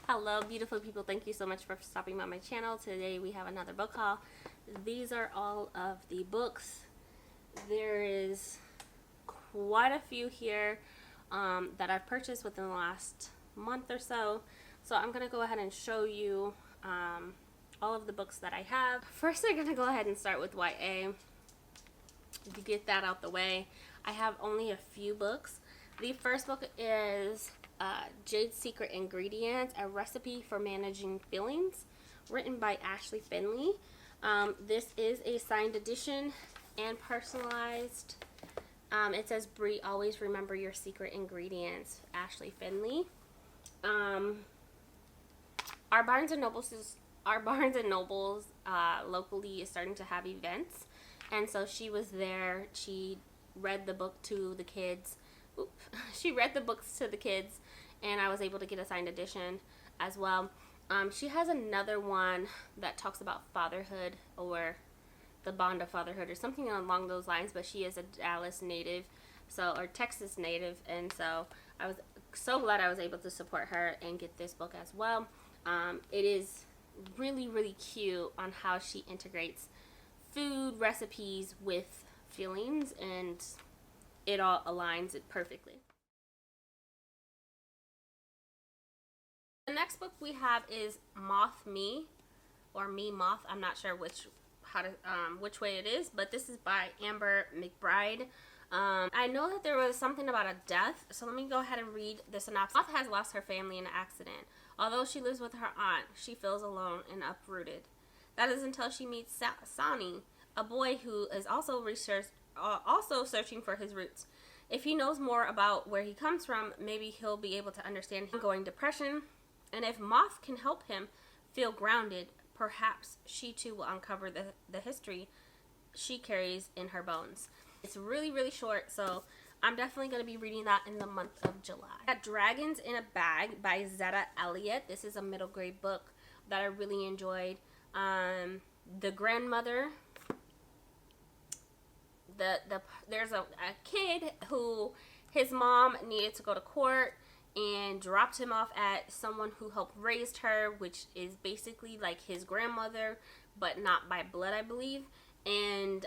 Hello beautiful people, thank you so much for stopping by my channel. Today we have another book haul. These are all of the books. There is quite a few here that I've purchased within the last month or so. So I'm going to go ahead and show you all of the books that I have. First I'm going to go ahead and start with YA to get that out the way. I have only a few books. The first book is Jade's Secret Ingredients, a recipe for managing feelings, written by Ashley Finley. This is a signed edition and personalized. It says, Bree, always remember your secret ingredients, Ashley Finley. Our Barnes and Nobles locally is starting to have events, and so she was there. She read the book to the kids. She read the books to the kids, and I was able to get a signed edition as well. She has another one that talks about fatherhood, or the bond of fatherhood, or something along those lines, but she is a Dallas native, or Texas native, and so I was so glad I was able to support her and get this book as well. It is really, really cute on how she integrates food recipes with feelings, and it all aligns it perfectly. The next book we have is Moth Me, or Me Moth. I'm not sure which way it is, but this is by Amber McBride. I know that there was something about a death, so let me go ahead and read the synopsis. Moth has lost her family in an accident. Although she lives with her aunt, she feels alone and uprooted. That is until she meets Sonny, a boy who is also searching for his roots. If he knows more about where he comes from, maybe he'll be able to understand his ongoing depression. And if Moth can help him feel grounded, perhaps she too will uncover the history she carries in her bones. It's really, really short, so I'm definitely going to be reading that in the month of July. I got Dragons in a Bag by Zetta Elliott. This is a middle grade book that I really enjoyed. The grandmother, there's a kid who his mom needed to go to court and dropped him off at someone who helped raise her, which is basically like his grandmother, but not by blood, I believe. And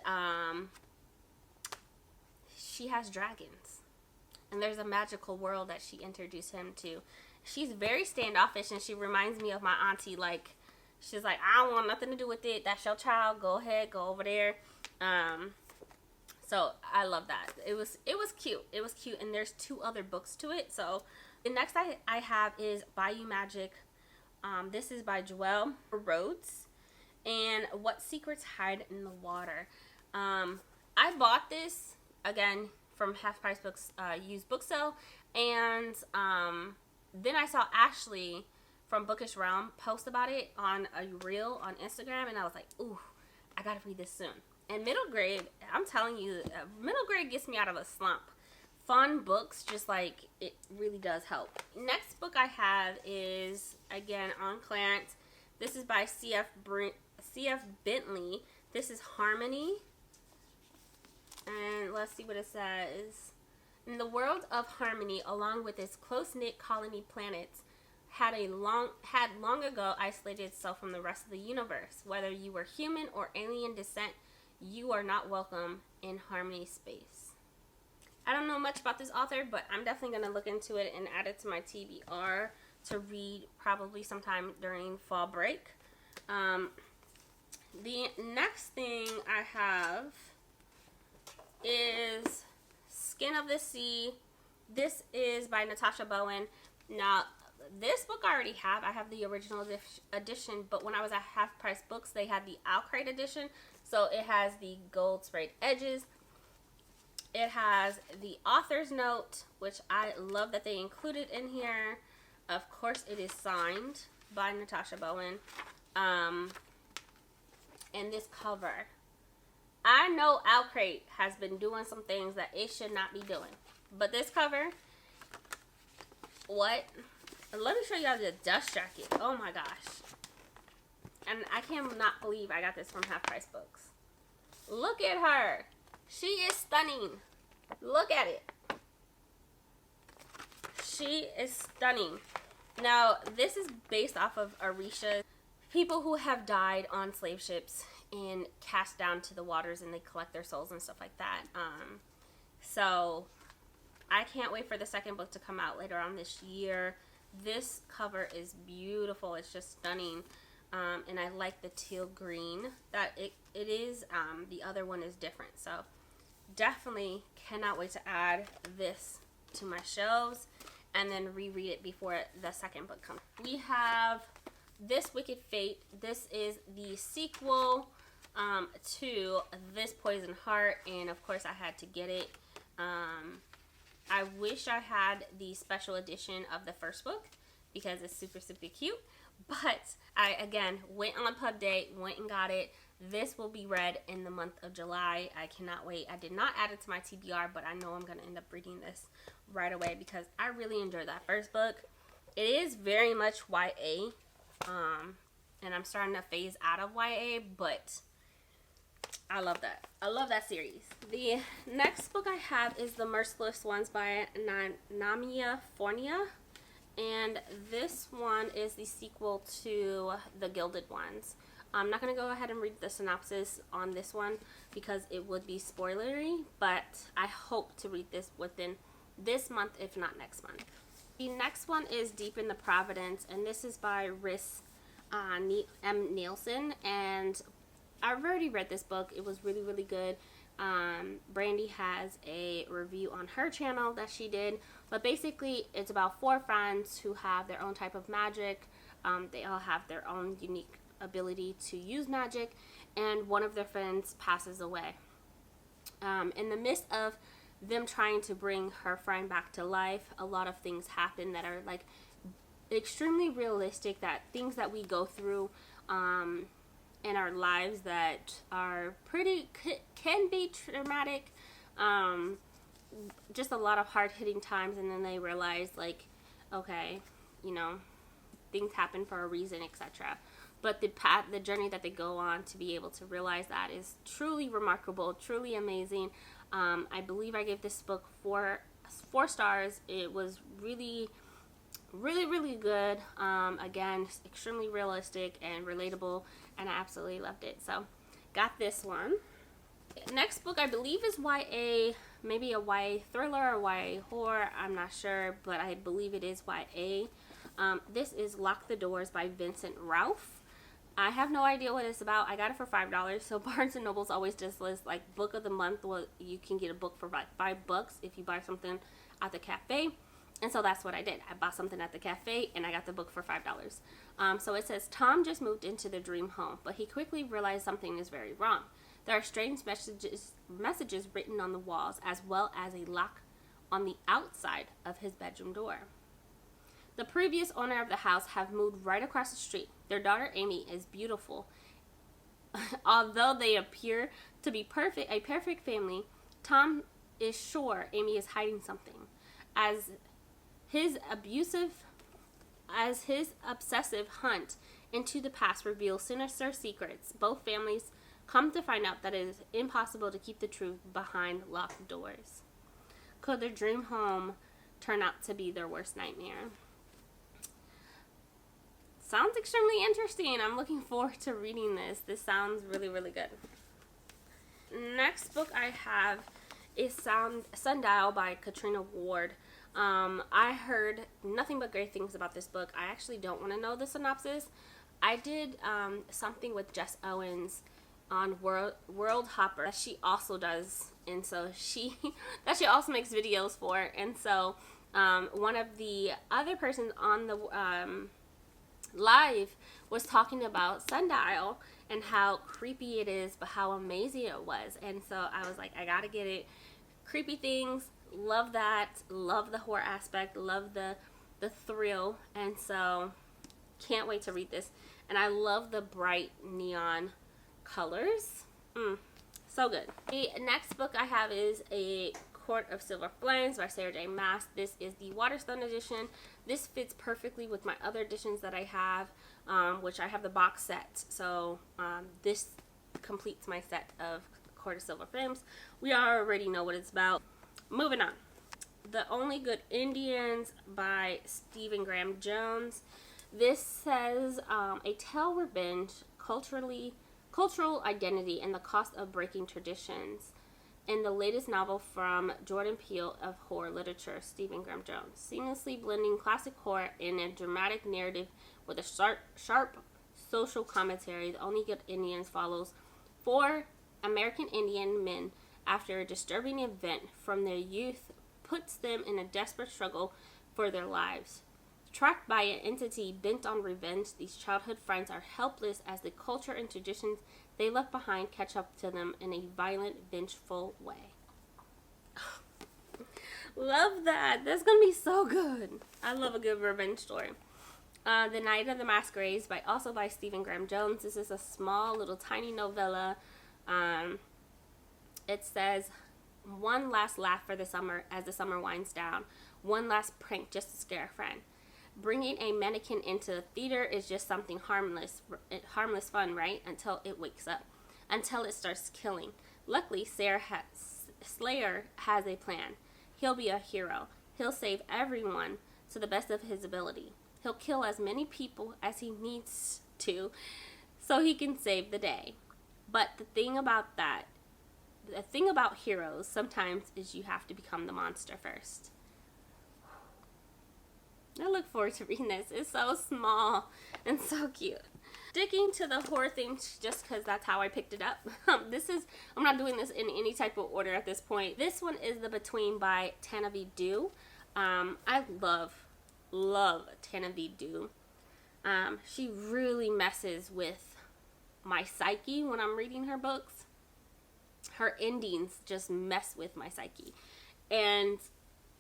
she has dragons, and there's a magical world that she introduced him to. She's very standoffish, and she reminds me of my auntie. Like, she's like, I don't want nothing to do with it. That's your child. Go ahead, go over there. So I love that. It was cute. It was cute, and there's 2 other books to it. So the next I have is Bayou Magic. This is by Joelle Rhodes, and What Secrets Hide in the Water. I bought this again from Half Price Books used book sale, and then I saw Ashley from Bookish Realm post about it on a reel on Instagram, and I was like, ooh, I gotta read this soon. And middle grade, I'm telling you, middle grade gets me out of a slump. Fun books, just like, it really does help. Next book I have is, again, on clearance. This is by C.F. Bentley. This is Harmony. And let's see what it says. In the world of Harmony, along with its close-knit colony planets, had long ago isolated itself from the rest of the universe. Whether you were human or alien descent, you are not welcome in Harmony space. I don't know much about this author, but I'm definitely going to look into it and add it to my TBR to read probably sometime during fall break. The next thing I have is Skin of the Sea. This is by Natasha Bowen. Now, this book I already have. I have the original edition, but when I was at Half Price Books, they had the ILLUMICRATE edition. So it has the gold sprayed edges. It has the author's note, which I love that they included in here. Of course, it is signed by Natasha Bowen. And this cover. I know ILLUMICRATE has been doing some things that it should not be doing. But this cover, what? Let me show y'all the dust jacket. Oh my gosh. And I cannot believe I got this from Half Price Books. Look at her. She is stunning. Look at it. She is stunning. Now, this is based off of Orisha, people who have died on slave ships and cast down to the waters, and they collect their souls and stuff like that. So I can't wait for the second book to come out later on this year. This cover is beautiful. It's just stunning. And I like the teal green that it is. The other one is different. So definitely cannot wait to add this to my shelves and then reread it before the second book comes. We have This Wicked Fate. This is the sequel to This Poison Heart, and of course I had to get it. I wish I had the special edition of the first book because it's super, super cute. But I, again, went on pub day, went and got it. This will be read in the month of July. I cannot wait. I did not add it to my TBR, but I know I'm going to end up reading this right away because I really enjoyed that first book. It is very much YA, and I'm starting to phase out of YA, but I love that. I love that series. The next book I have is The Merciless Ones by Namia Fornia. And this one is the sequel to The Gilded Ones. I'm not going to go ahead and read the synopsis on this one because it would be spoilery, but I hope to read this within this month, if not next month. The next one is Deep in the Providence, and this is by Rhys M. Nielsen, and I've already read this book. It was really, really good. Brandy has a review on her channel that she did, but basically it's about 4 friends who have their own type of magic. They all have their own unique ability to use magic, and one of their friends passes away. In the midst of them trying to bring her friend back to life, a lot of things happen that are like extremely realistic, that things that we go through in our lives that are can be traumatic, just a lot of hard-hitting times, and then they realize, like, okay, you know, things happen for a reason, etc. But the journey that they go on to be able to realize that is truly remarkable, truly amazing. I believe I gave this book 4 stars. It was really, really, really good. Again, extremely realistic and relatable, and I absolutely loved it. So got this one. Next book I believe is YA, maybe a YA thriller or YA horror, I'm not sure, but I believe it is YA. This is Lock the Doors by Vincent Ralph. I have no idea what it's about. I got it for $5. So Barnes & Noble's always just lists like book of the month. Well, you can get a book for like $5 if you buy something at the cafe. And so that's what I did. I bought something at the cafe and I got the book for $5. So it says, Tom just moved into the dream home, but he quickly realized something is very wrong. There are strange messages written on the walls, as well as a lock on the outside of his bedroom door. The previous owner of the house have moved right across the street. Their daughter Amy is beautiful. Although they appear to be a perfect family, Tom is sure Amy is hiding something. As his obsessive hunt into the past reveals sinister secrets, both families come to find out that it is impossible to keep the truth behind locked doors. Could their dream home turn out to be their worst nightmare? Sounds extremely interesting. I'm looking forward to reading this. This sounds really, really good. Next book I have is Sundial by Katrina Ward. I heard nothing but great things about this book. I actually don't want to know the synopsis. I did something with Jess Owens on World Hopper that she also does, and so she also makes videos for, and so one of the other persons on the live was talking about Sundial and how creepy it is, but how amazing it was. And so I was like, I gotta get it. Creepy things, love that, love the horror aspect, love the thrill, and so can't wait to read this. And I love the bright neon colors. So good. The next book I have is A Court of Silver Flames by Sarah J. Maas. This is the Waterstones Edition. This fits perfectly with my other editions that I have, which I have the box set. So this completes my set of Court of Silver Flames. We already know what it's about. Moving on. The Only Good Indians by Stephen Graham Jones. This says a tale revenge, cultural identity, and the cost of breaking traditions. In the latest novel from Jordan Peele of horror literature, Stephen Graham Jones, seamlessly blending classic horror in a dramatic narrative with a sharp social commentary. The Only Good Indians follows 4 American Indian men after a disturbing event from their youth puts them in a desperate struggle for their lives. Tracked by an entity bent on revenge, these childhood friends are helpless as the culture and traditions they left behind catch up to them in a violent, vengeful way. Love that. That's going to be so good. I love a good revenge story. The Night of the Masquerades, by Stephen Graham Jones. This is a small, little, tiny novella. It says, one last laugh for the summer as the summer winds down. One last prank just to scare a friend. Bringing a mannequin into the theater is just something harmless fun, right? Until it wakes up. Until it starts killing. Luckily, Slayer has a plan. He'll be a hero. He'll save everyone to the best of his ability. He'll kill as many people as he needs to so he can save the day. But the thing about heroes sometimes is you have to become the monster first. I look forward to reading this. It's so small and so cute. Sticking to the horror theme just because that's how I picked it up. I'm not doing this in any type of order at this point. This one is The Between by Tana V. Dew. I love Tana V. Dew. She really messes with my psyche when I'm reading her books. Her endings just mess with my psyche. And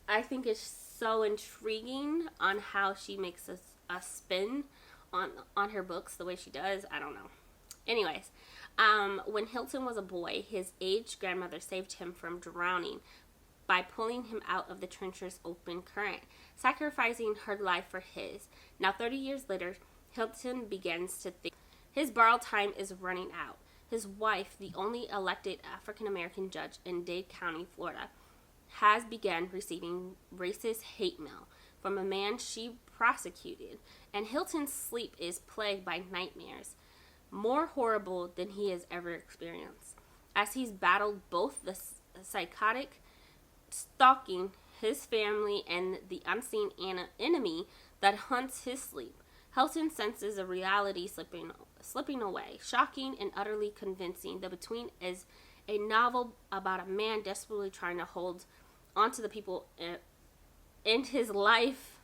I think it's so intriguing on how she makes a spin on her books the way she does. I don't know. Anyways, when Hilton was a boy, his aged grandmother saved him from drowning by pulling him out of the treacherous open current, sacrificing her life for his. Now 30 years later, Hilton begins to think his borrowed time is running out. His wife, the only elected African-American judge in Dade County, Florida, has begun receiving racist hate mail from a man she prosecuted, and Hilton's sleep is plagued by nightmares, more horrible than he has ever experienced, as he's battled both the psychotic stalking his family and the unseen enemy that hunts his sleep. Hilton senses a reality slipping away, shocking and utterly convincing. The Between is a novel about a man desperately trying to hold onto the people in his life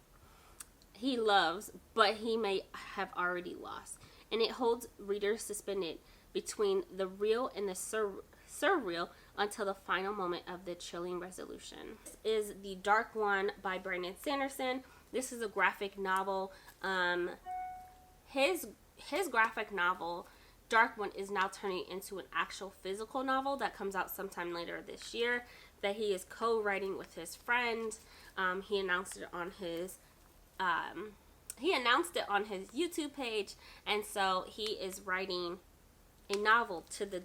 he loves, but he may have already lost. And it holds readers suspended between the real and the surreal until the final moment of the chilling resolution. This is The Dark One by Brandon Sanderson. This is a graphic novel. His graphic novel, Dark One, is now turning into an actual physical novel that comes out sometime later this year that he is co-writing with his friend. He announced it on his YouTube page, and so he is writing a novel to this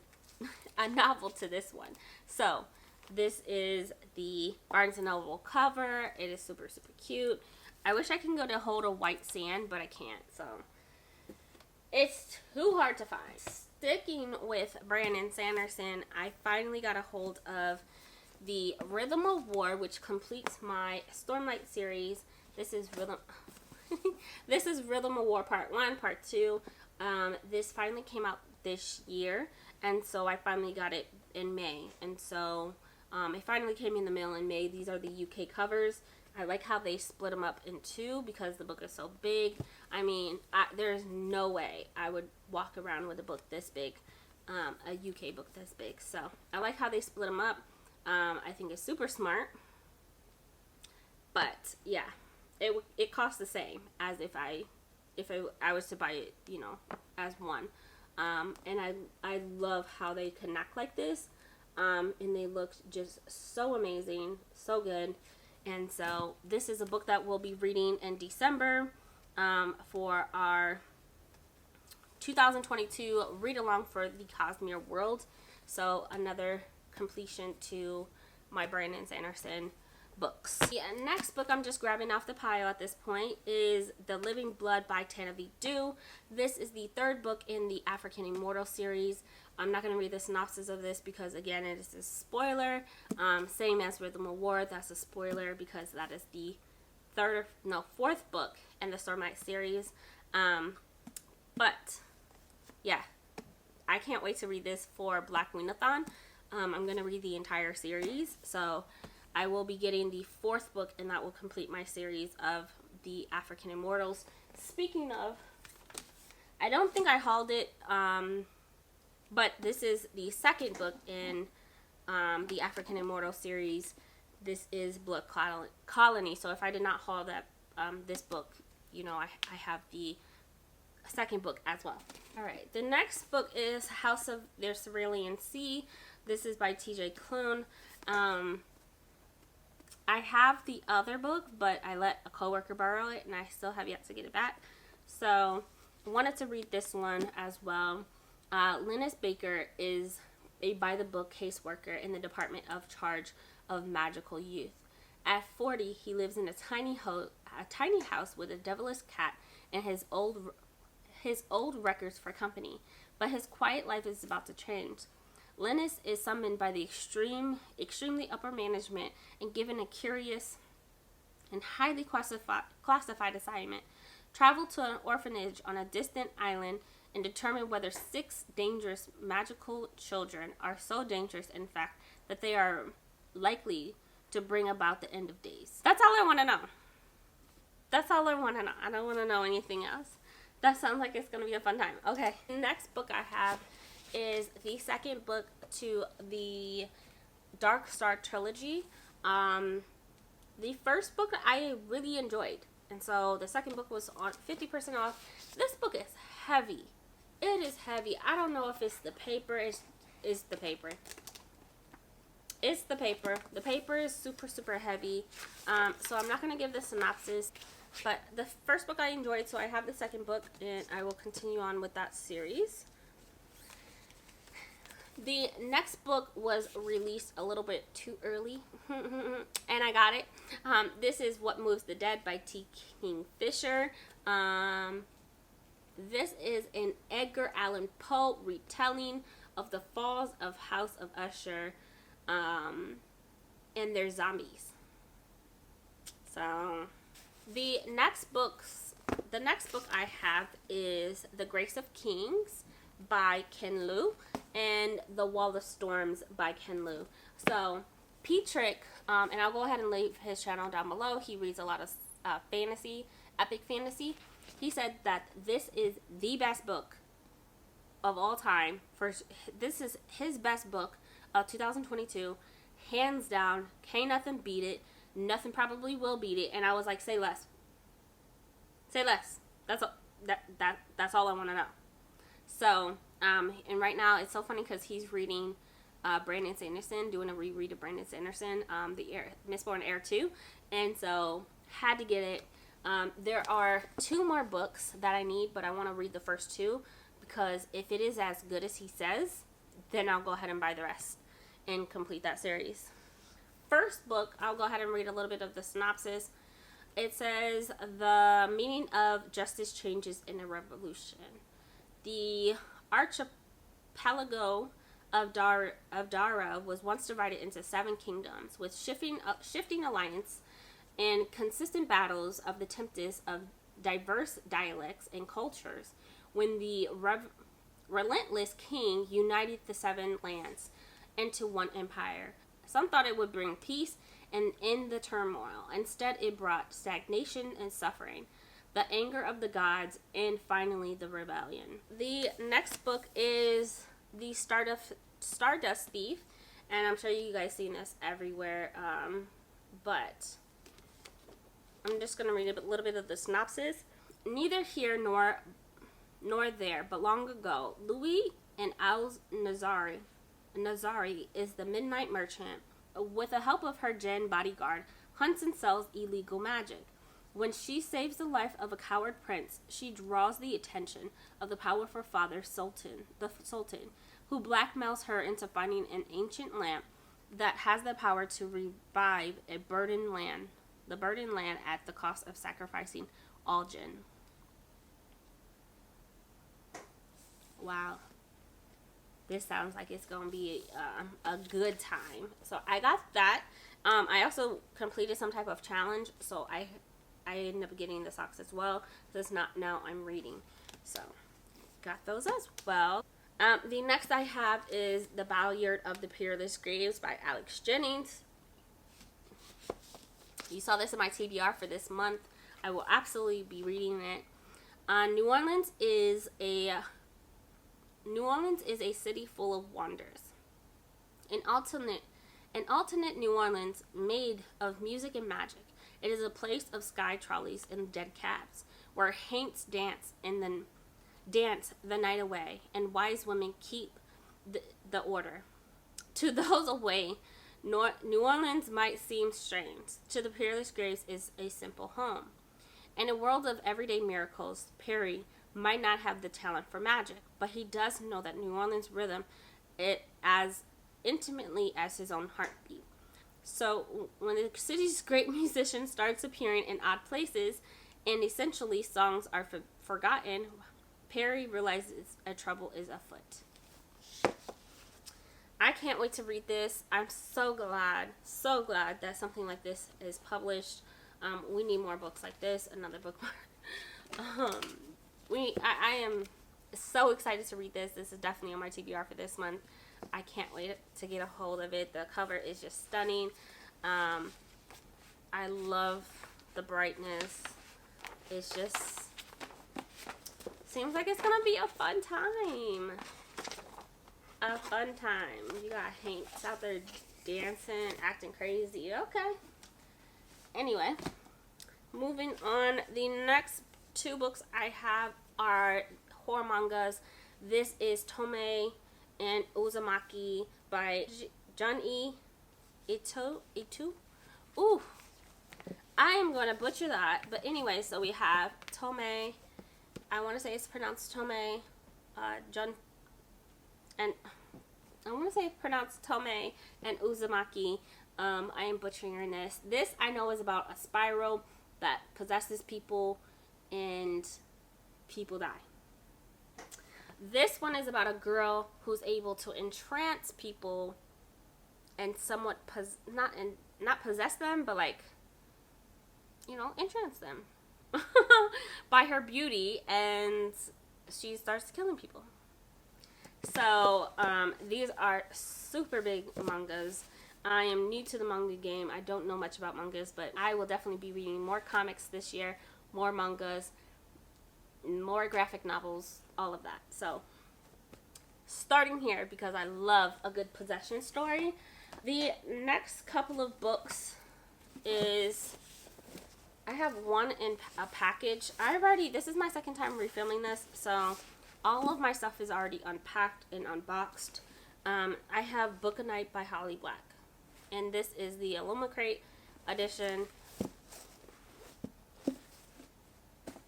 one. So this is the Barnes & Noble cover. It is super, super cute. I wish I can go to Hold a White Sand, but I can't, so it's too hard to find. Sticking with Brandon Sanderson, I finally got a hold of the Rhythm of War, which completes my Stormlight series. This is Rhythm of War Part 1, Part 2. This finally came out this year, and so I finally got it in May. And so it finally came in the mail in May. These are the UK covers. I like how they split them up in two because the book is so big. I mean, there's no way I would walk around with a book this big, a UK book this big. So I like how they split them up. I think it's super smart. But yeah, it costs the same as if I was to buy it, as one. And I love how they connect like this. And they look just so amazing, so good. And so this is a book that we'll be reading in December for our 2022 read along for the Cosmere World. So another completion to my Brandon Sanderson books. The next book I'm just grabbing off the pile at this point is The Living Blood by Tana V. Dew. This is the third book in the African Immortal series. I'm not going to read the synopsis of this because, again, it is a spoiler. Same as Rhythm of War, that's a spoiler because that is the fourth book in the Stormlight series. But, yeah, I can't wait to read this for Black Queen-a-thon. I'm going to read the entire series, so I will be getting the fourth book, and that will complete my series of the African Immortals. Speaking of, I don't think I hauled it, but this is the second book in the African Immortal series. This is Blood Colony, so if I did not haul that this book, you know, I have the second book as well. Alright, the next book is House of the Cerulean Sea. This is by TJ Klune. I have the other book, but I let a coworker borrow it, and I still have yet to get it back. So, I wanted to read this one as well. Linus Baker is a by-the-book caseworker in the Department of Charge of Magical Youth. At 40, he lives in a tiny house with a devilish cat and his old records for company. But his quiet life is about to change. Linus is summoned by the extremely upper management and given a curious and highly classified assignment. Travel to an orphanage on a distant island and determine whether 6 dangerous magical children are so dangerous, in fact, that they are likely to bring about the end of days. That's all I want to know. That's all I want to know. I don't want to know anything else. That sounds like it's going to be a fun time. Okay, the next book I have is the second book to the Dark Star trilogy. The first book I really enjoyed, and so the second book was on 50% off. This book is heavy. It is heavy. I don't know if it's the paper. It's the paper. It's the paper. The paper is super, super heavy. So I'm not going to give the synopsis. But the first book I enjoyed, so I have the second book, and I will continue on with that series. The next book was released a little bit too early, and I got it. This is What Moves the Dead by T. Kingfisher. This is an Edgar Allan Poe retelling of the falls of House of Usher and their zombies. So the next book I have is The Grace of Kings by Ken Liu and The Wall of Storms by Ken Liu. So Petrick, and I'll go ahead and leave his channel down below. He reads a lot of fantasy, epic fantasy. He said that this is the best book of all time. This is his best book of 2022, hands down. Can't nothing beat it. Nothing probably will beat it. And I was like, say less. Say less. That's all. That's all I want to know. So, and right now it's so funny because he's reading Brandon Sanderson, doing a reread of Brandon Sanderson, the Mistborn Heir 2, and so had to get it. There are 2 more books that I need, but I want to read the first 2 because if it is as good as he says, then I'll go ahead and buy the rest and complete that series. First book, I'll go ahead and read a little bit of the synopsis. It says, the meaning of justice changes in a revolution. The archipelago of Dara was once divided into 7 kingdoms, with shifting alliance and consistent battles of the tempest of diverse dialects and cultures, when the relentless king united the 7 lands into one empire. Some thought it would bring peace and end the turmoil. Instead, it brought stagnation and suffering, the anger of the gods, and finally the rebellion. The next book is the Stardust Thief, and I'm sure you guys seen this everywhere, but I'm just going to read a little bit of the synopsis. Neither here nor there, but long ago, Louis and Al-Nazari is the midnight merchant. With the help of her Jinn bodyguard, hunts and sells illegal magic. When she saves the life of a coward prince, she draws the attention of the powerful father, the Sultan, who blackmails her into finding an ancient lamp that has the power to revive a burdened land, the burdened land at the cost of sacrificing all jinn. Wow. This sounds like it's going to be a good time. So I got that. I also completed some type of challenge, so I ended up getting the socks as well. So it's not now I'm reading. So got those as well. The next I have is The Ballyard of the Peerless Graves by Alex Jennings. You saw this in my TBR for this month. I will absolutely be reading it. New Orleans is a city full of wonders. An alternate New Orleans made of music and magic. It is a place of sky trolleys and dead cabs, where haints dance the night away, and wise women keep the order. To those away, New Orleans might seem strange. To the Peerless Graves is a simple home. In a world of everyday miracles, Perry might not have the talent for magic, but he does know that New Orleans rhythm it as intimately as his own heartbeat. So when the city's great musician starts appearing in odd places and essentially songs are forgotten, Perry realizes a trouble is afoot. I can't wait to read this. I'm so glad that something like this is published. We need more books like this. Another bookmark. I am so excited to read this. This is definitely on my TBR for this month. I can't wait to get a hold of it. The cover is just stunning. I love the brightness. It's just seems like it's gonna be a fun time. A fun time. You got haints out there dancing, acting crazy. Okay. Anyway, moving on. The next two books I have are horror mangas. This is Tome and Uzumaki by Jun-E Ito. Ooh, I am going to butcher that. But anyway, so we have Tome. I want to say it's pronounced Tome. And I want to say it's pronounced Tome and Uzumaki. I am butchering this. This I know is about a spiral that possesses people and people die. This one is about a girl who's able to entrance people and somewhat not possess them, but like, you know, entrance them by her beauty, and she starts killing people. So these are super big mangas. I am new to the manga game. I don't know much about mangas, but I will definitely be reading more comics this year, more mangas, more graphic novels, all of that. So starting here because I love a good possession story. The next couple of books is, I have one in a package. This is my second time refilming this, so all of my stuff is already unpacked and unboxed. I have Book a Night by Holly Black, and this is the ILLUMICRATE edition.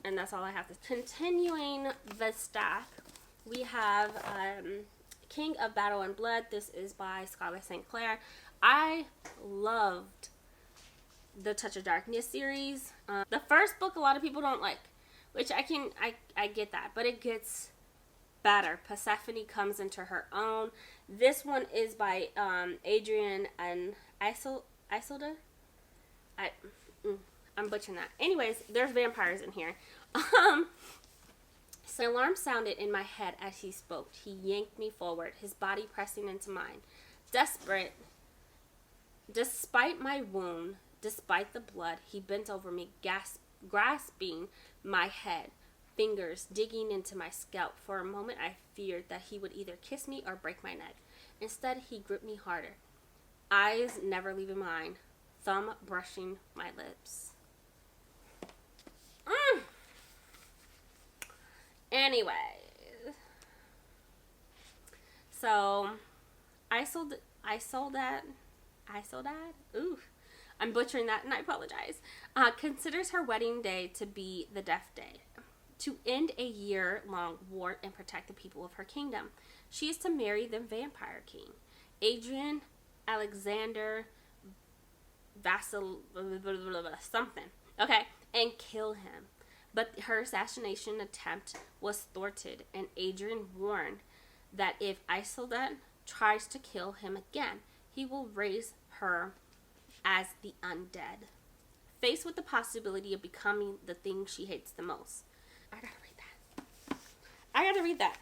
And that's all I have to. Continuing the stack, we have King of Battle and Blood. This is by Scarlett St. Clair. I loved the Touch of Darkness series. The first book a lot of people don't like, which I get that, but it gets better. Persephone comes into her own. This one is by Adrian and Isolde. I'm butchering that. Anyways, there's vampires in here. So an alarm sounded in my head as he spoke. He yanked me forward, his body pressing into mine. Desperate, despite my wound, despite the blood, he bent over me, grasping my head, fingers digging into my scalp. For a moment, I feared that he would either kiss me or break my neck. Instead, he gripped me harder, eyes never leaving mine, thumb brushing my lips. Anyway, so Isolde. Ooh, I'm butchering that, and I apologize. Considers her wedding day to be the death day, to end a year-long war and protect the people of her kingdom. She is to marry the vampire king, Adrian Alexander Vasil something. Okay, and kill him. But her assassination attempt was thwarted, and Adrian warned that if Isolde tries to kill him again, he will raise her as the undead. Faced with the possibility of becoming the thing she hates the most. I gotta read that.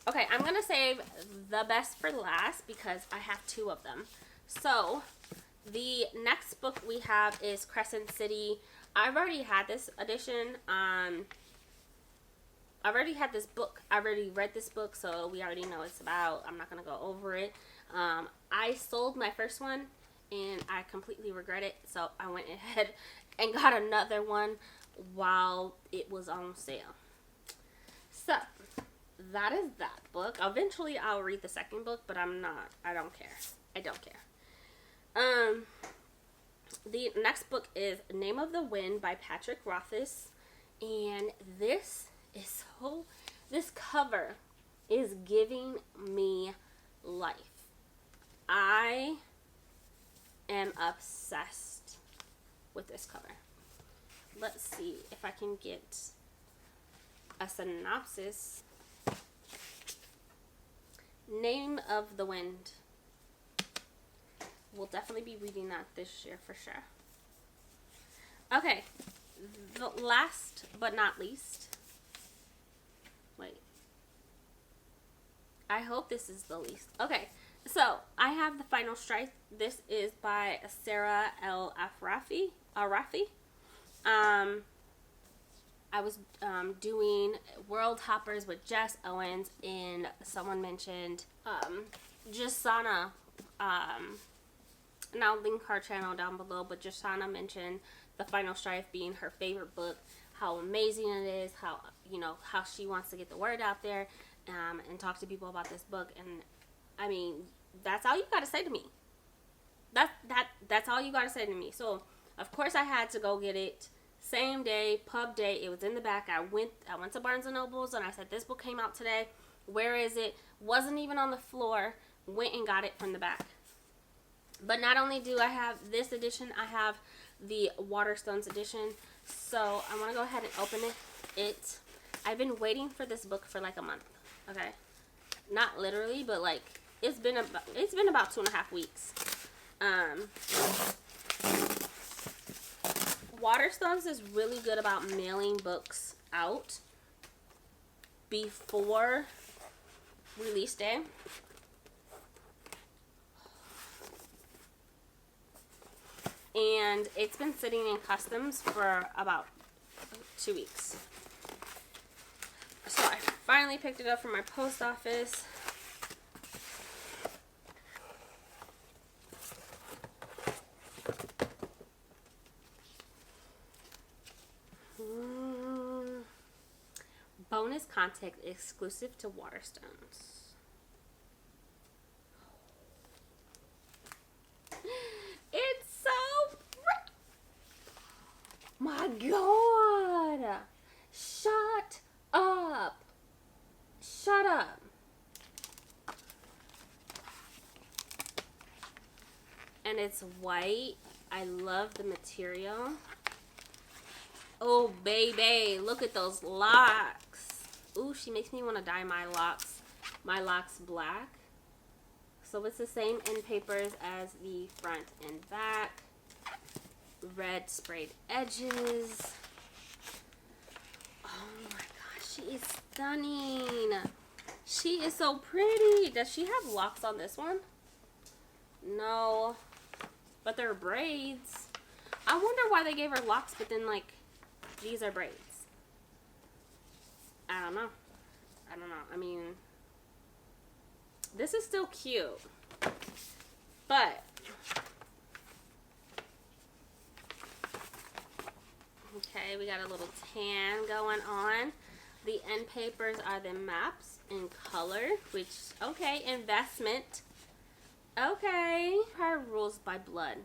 Okay, I'm gonna save the best for last because I have two of them. So, the next book we have is Crescent City. I've already had this edition. I've already had this book. I already read this book, so we already know what it's about. I'm not gonna go over it. I sold my first one, and I completely regret it, so I went ahead and got another one while it was on sale. So, that is that book. Eventually, I'll read the second book, but I'm not. I don't care. I don't care. The next book is Name of the Wind by Patrick Rothfuss, and this cover is giving me life. I am obsessed with this cover. Let's see if I can get a synopsis. Name of the Wind. We'll definitely be reading that this year for sure. Okay, the last but not least. Wait. I hope this is the least. Okay, so I have the final strife. This is by Sarah L. Arafi. I was doing World Hoppers with Jess Owens, and someone mentioned Jasana. And I'll link her channel down below, but Jasana mentioned the final strife being her favorite book, how amazing it is, how she wants to get the word out there, and talk to people about this book. And I mean, that's all you gotta say to me. That's all you gotta say to me. So of course I had to go get it. Same day, pub day. It was in the back. I went to Barnes and Nobles and I said, this book came out today. Where is it? Wasn't even on the floor. Went and got it from the back. But not only do I have this edition, I have the Waterstones Edition. So I want to go ahead and open it. I've been waiting for this book for like a month. Okay, not literally, but like it's been about 2.5 weeks. Waterstones is really good about mailing books out before release day. And it's been sitting in customs for about 2 weeks. So I finally picked it up from my post office. Bonus content exclusive to Waterstones. It's so pretty. My God. Shut up. Shut up. And it's white. I love the material. Oh, baby. Look at those locks. Ooh, she makes me want to dye my locks black. So it's the same end papers as the front and back. Red sprayed edges. Oh my gosh, she is stunning. She is so pretty. Does she have locks on this one? No. But they're braids. I wonder why they gave her locks, but then like these are braids. I don't know. I mean, this is still cute. But okay, we got a little tan going on. The end papers are the maps in color, which, okay, investment. Okay. Her rules by blood.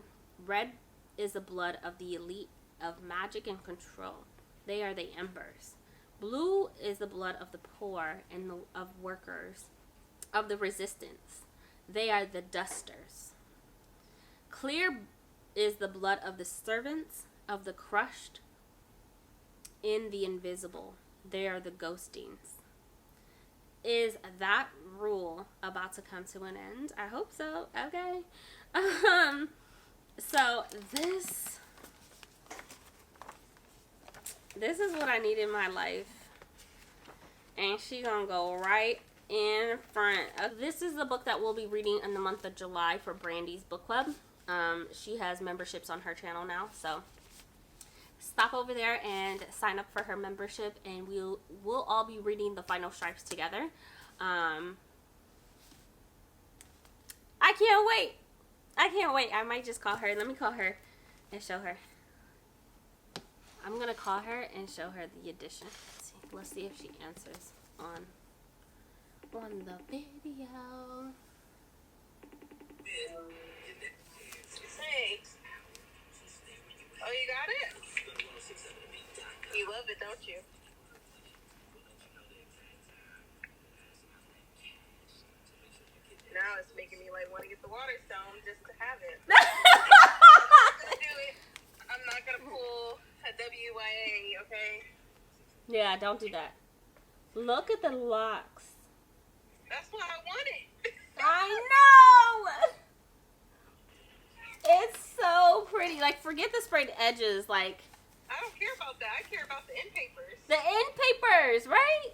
Red is the blood of the elite of magic and control. They are the embers. Blue is the blood of the poor and of workers of the resistance. They are the dusters. Clear is the blood of the servants of the crushed in the invisible. They are the ghostings. Is that rule about to come to an end? I hope so. Okay. So this is what I need in my life. And she gonna go right in front. This is the book that we'll be reading in the month of July for Brandy's book club. She has memberships on her channel now, so stop over there and sign up for her membership, and we'll all be reading the final stripes together. I can't wait. I can't wait. I might just call her. Let me call her and show her. I'm gonna call her and show her the edition. Let's see if she answers on the video. Hey. Oh, you got it? You love it, don't you? Now it's making me like want to get the Waterstone just to have it. I'm not gonna pull a WYA, okay? Yeah, don't do that. Look at the locks. That's what I wanted. I know! It's so pretty. Like, forget the sprayed edges. Like, I don't care about that. I care about the end papers. the end papers, right?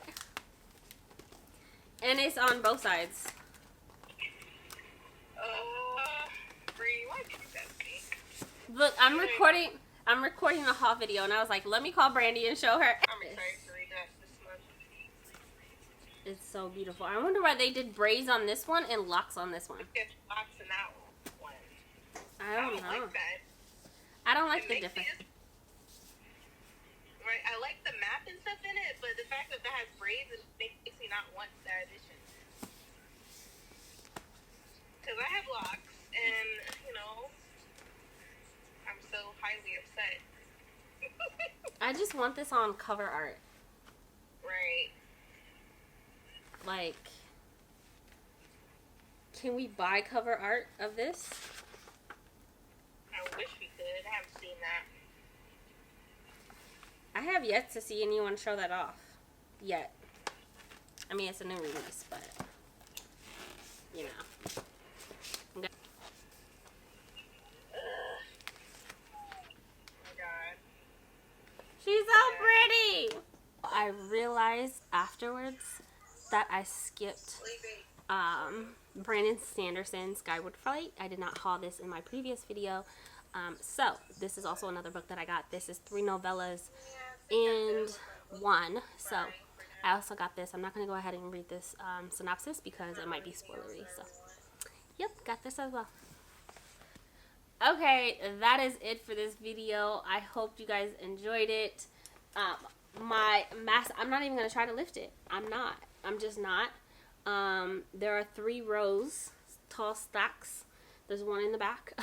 And it's on both sides. Bree, why'd you do that to me? Look, I'm recording a haul video, and I was like, let me call Brandy and show her. I'm excited to read that this month. It's so beautiful. I wonder why they did braids on this one and locks on this one. Get locks in that one. I don't know. Like that. I don't like the difference. Right, I like the map and stuff in it, but the fact that has braids makes me not want that edition. Because I have locks, and, you know, I'm so highly upset. I just want this on cover art. Right. Like, can we buy cover art of this? I wish we could. I haven't seen that. I have yet to see anyone show that off. Yet. I mean, it's a new release, but, you know. Okay. Oh, God. She's so pretty! I realized afterwards that I skipped Brandon Sanderson's Skyward Fight. I did not haul this in my previous video. So, this is also another book that I got. This is 3 novellas and 1. So, I also got this. I'm not going to go ahead and read this synopsis because it might be spoilery. So, yep, got this as well. Okay, that is it for this video. I hope you guys enjoyed it. My mask, I'm not even going to try to lift it. I'm just not. There are 3 rows, tall stacks. There's one in the back.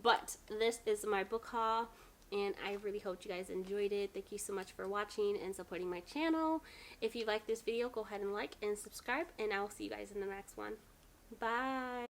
But this is my book haul, and I really hope you guys enjoyed it. Thank you so much for watching and supporting my channel. If you like this video, go ahead and like and subscribe, and I will see you guys in the next one. Bye.